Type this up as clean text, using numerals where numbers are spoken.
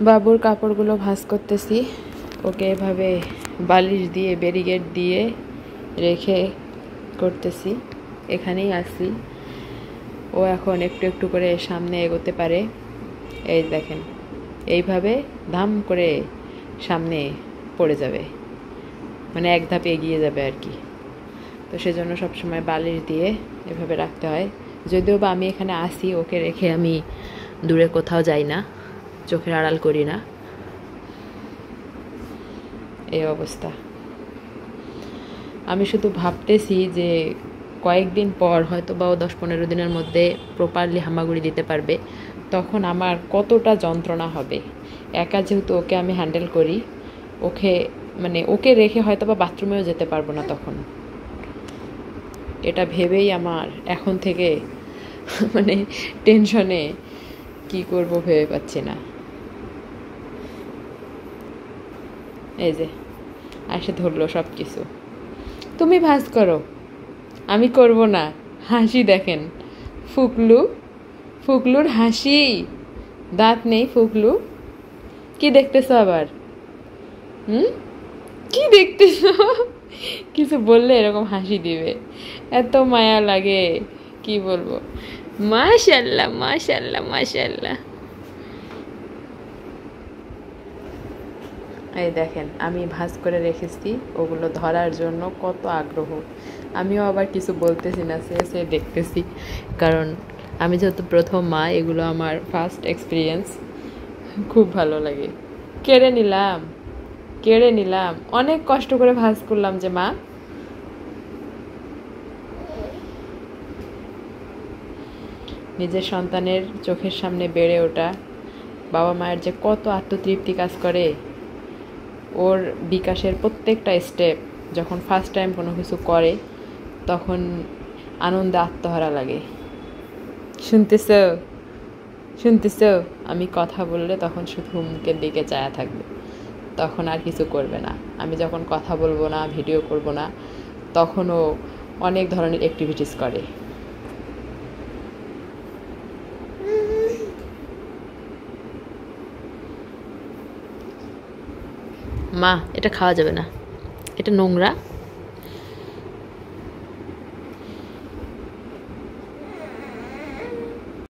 বাবুর কাপড়গুলো ভাঁজ করতেছি। ওকে এভাবে বালিশ দিয়ে ব্যারিকেড দিয়ে রেখে করতেছি। এখানেই আসি। ও এখন একটু একটু করে সামনে এগোতে পারে। এই দেখেন, এইভাবে ধাম করে সামনে পড়ে যাবে, মানে এক ধাপে এগিয়ে যাবে আর কি। তো সেজন্য সবসময় বালিশ দিয়ে এভাবে রাখতে হয়। যদিও বা আমি এখানে আসি, ওকে রেখে আমি দূরে কোথাও যাই না, চোখের আড়াল করি না। এই অবস্থা। আমি শুধু ভাবতেছি যে কয়েকদিন পর হয়তো বা 10-15 দিনের মধ্যে প্রপারলি হামাগুড়ি দিতে পারবে, তখন আমার কতটা যন্ত্রণা হবে। একা যেহেতু ওকে আমি হ্যান্ডেল করি, ওকে রেখে হয়তো বা বাথরুমেও যেতে পারবো না তখন। এটা ভেবেই আমার এখন থেকে মানে টেনশনে কি করব ভেবে পাচ্ছি না। এই যে এসে ধরলো সব কিছু। তুমি ভাঁজ করো, আমি করব না। হাসি দেখেন, ফুকলুর হাসি। দাঁত নেই ফুকলু। কি দেখতেছো আবার? কি দেখতেছো? কিছু বললে এরকম হাসি দিবে, এত মায়া লাগে কি বলবো। মাশাআল্লাহ মাশাআল্লাহ মাশাআল্লাহ। এই দেখেন, আমি ভাঁজ করে রেখেছি ওগুলো ধরার জন্য। কত আগ্রহ। আমিও আবার কিছু বলতেছি না, সে দেখতেছি, কারণ আমি যেহেতু প্রথম মা, এগুলো আমার ফার্স্ট এক্সপিরিয়েন্স। খুব ভালো লাগে। কেড়ে নিলাম, অনেক কষ্ট করে ভাঁজ করলাম যে মা। নিজের সন্তানের চোখের সামনে বেড়ে ওঠা বাবা মায়ের যে কত আত্মতৃপ্তি কাজ করে। ওর বিকাশের প্রত্যেকটা স্টেপ যখন ফার্স্ট টাইম কোনো কিছু করে, তখন আনন্দে আত্মহারা লাগে। শুনতেছ? আমি কথা বললে তখন শুধু মুখের দিকে চায়া থাকবে, তখন আর কিছু করবে না। আমি যখন কথা বলবো না, ভিডিও করব না, তখনও অনেক ধরনের অ্যাক্টিভিটিস করে। মা, এটা খাওয়া যাবে না, এটা নোংরা।